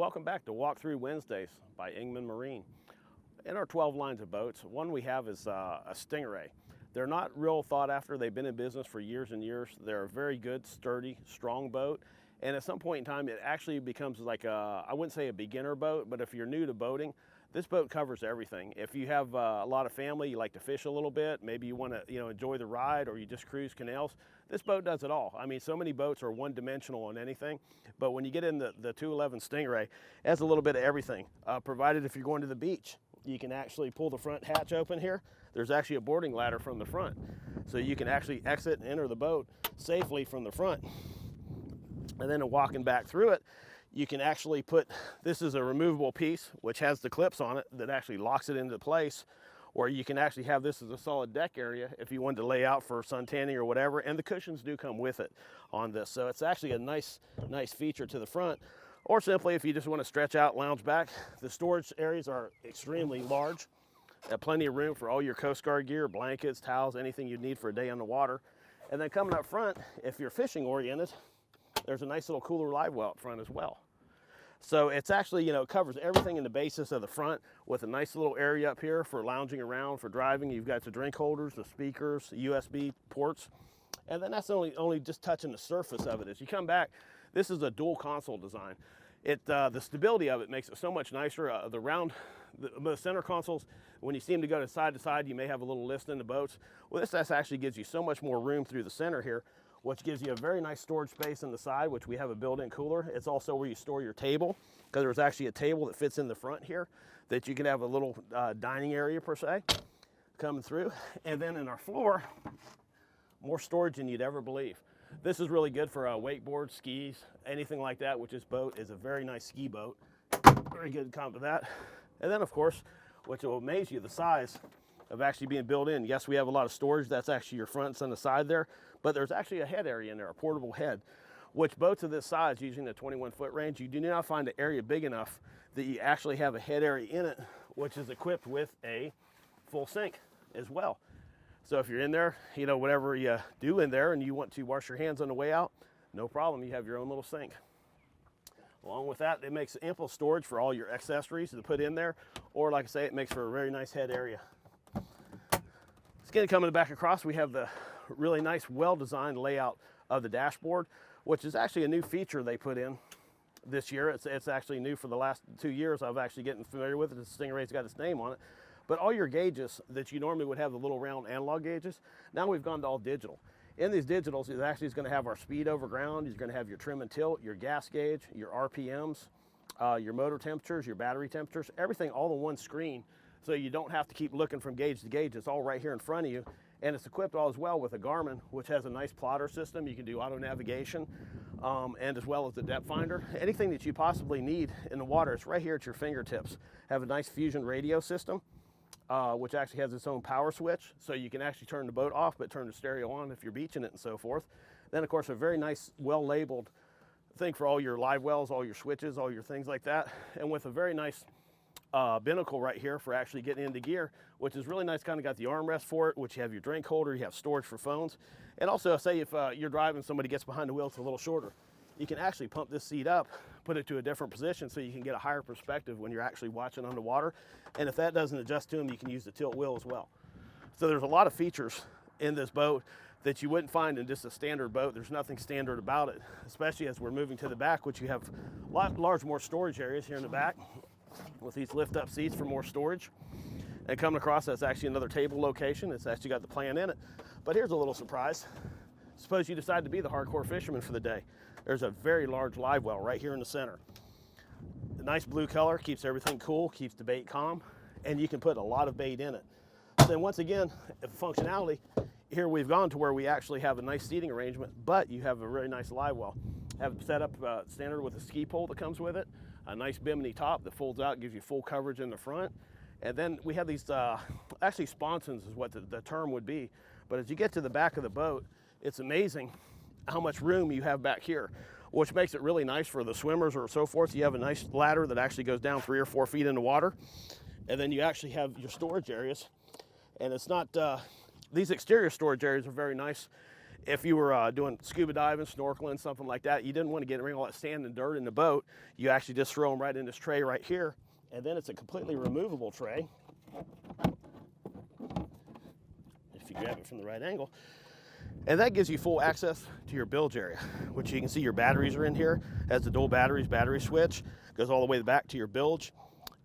Welcome back to Walk Through Wednesdays by Ingman Marine. In our 12 lines of boats, one we have is a Stingray. They're not real thought after. They've been in business for years and years. They're a very good, sturdy, strong boat. And at some point in time, it actually becomes like I wouldn't say a beginner boat, but if you're new to boating, this boat covers everything. If you have a lot of family, you like to fish a little bit, maybe you want to enjoy the ride, or you just cruise canals, this boat does it all. I mean, so many boats are one-dimensional on anything, but when you get in the 211 Stingray, it has a little bit of everything. Provided if you're going to the beach, you can actually pull the front hatch open here. There's actually a boarding ladder from the front, so you can actually exit and enter the boat safely from the front. And then walking back through it, you can actually this is a removable piece which has the clips on it that actually locks it into place, or you can actually have this as a solid deck area if you wanted to lay out for sun tanning or whatever, and the cushions do come with it on this. So it's actually a nice feature to the front. Or simply if you just want to stretch out, lounge back, the storage areas are extremely large. Have plenty of room for all your Coast Guard gear, blankets, towels, anything you need for a day on the water. And then coming up front, if you're fishing oriented, there's a nice little cooler live well up front as well. So it's actually, covers everything in the basis of the front with a nice little area up here for lounging around, for driving. You've got the drink holders, the speakers, USB ports, and then that's only just touching the surface of it. As you come back, this is a dual console design. The stability of it makes it so much nicer. The center consoles, when you see them to go to side, you may have a little list in the boats. Well, this actually gives you so much more room through the center here, which gives you a very nice storage space on the side, which we have a built-in cooler. It's also where you store your table, because there's actually a table that fits in the front here that you can have a little dining area per se coming through. And then in our floor, more storage than you'd ever believe. This is really good for wakeboard, skis, anything like that, which this boat is a very nice ski boat. Very good comp to that. And then, of course, which will amaze you, the size of actually being built in. Yes, we have a lot of storage. That's actually your fronts on the side there, but there's actually a head area in there, a portable head, which boats of this size, using the 21-foot range, you do not find an area big enough that you actually have a head area in it, which is equipped with a full sink as well. So if you're in there, whatever you do in there and you want to wash your hands on the way out, no problem, you have your own little sink. Along with that, it makes ample storage for all your accessories to put in there, or like I say, it makes for a very nice head area. Again, coming back across, we have the really nice, well-designed layout of the dashboard, which is actually a new feature they put in this year. It's actually new for the last 2 years. I've actually getting familiar with it. The Stingray's got its name on it. But all your gauges that you normally would have, the little round analog gauges, now we've gone to all digital. In these digitals, it actually is going to have our speed over ground. You're going to have your trim and tilt, your gas gauge, your RPMs, your motor temperatures, your battery temperatures, everything all in one screen. So you don't have to keep looking from gauge to gauge. It's all right here in front of you. And it's equipped all as well with a Garmin, which has a nice plotter system. You can do auto navigation, and as well as the depth finder. Anything that you possibly need in the water, it's right here at your fingertips. Have a nice fusion radio system, which actually has its own power switch. So you can actually turn the boat off, but turn the stereo on if you're beaching it and so forth. Then, of course, a very nice, well-labeled thing for all your live wells, all your switches, all your things like that. And with a very nice binnacle right here for actually getting into gear, which is really nice. Kind of got the armrest for it, which you have your drink holder, you have storage for phones, and also say if you're driving, somebody gets behind the wheel, it's a little shorter, you can actually pump this seat up, put it to a different position so you can get a higher perspective when you're actually watching underwater. And if that doesn't adjust to them, you can use the tilt wheel as well. So there's a lot of features in this boat that you wouldn't find in just a standard boat. There's nothing standard about it, especially as we're moving to the back, which you have large more storage areas here in the back with these lift-up seats for more storage. And coming across, that's actually another table location. It's actually got the plan in it. But here's a little surprise. Suppose you decide to be the hardcore fisherman for the day. There's a very large live well right here in the center. The nice blue color keeps everything cool, keeps the bait calm, and you can put a lot of bait in it. Then once again, functionality, here we've gone to where we actually have a nice seating arrangement, but you have a very nice live well. Have it set up standard with a ski pole that comes with it, a nice bimini top that folds out, gives you full coverage in the front. And then we have these, actually sponsons is what the term would be. But as you get to the back of the boat, it's amazing how much room you have back here, which makes it really nice for the swimmers or so forth. You have a nice ladder that actually goes down 3 or 4 feet in the water. And then you actually have your storage areas. And it's not, these exterior storage areas are very nice If you were doing scuba diving, snorkeling, something like that, you didn't want to get all that sand and dirt in the boat. You actually just throw them right in this tray right here, and then it's a completely removable tray. If you grab it from the right angle. And that gives you full access to your bilge area, which you can see your batteries are in here. Has the dual batteries, battery switch, goes all the way back to your bilge.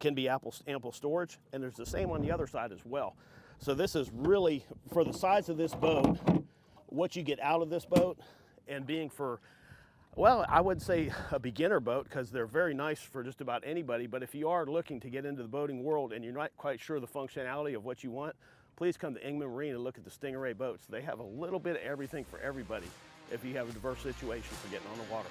Can be ample storage, and there's the same on the other side as well. So this is really, for the size of this boat, what you get out of this boat, and being for, well, I would say a beginner boat, because they're very nice for just about anybody. But if you are looking to get into the boating world and you're not quite sure the functionality of what you want, please come to Ingman Marine and look at the Stingray boats. They have a little bit of everything for everybody if you have a diverse situation for getting on the water.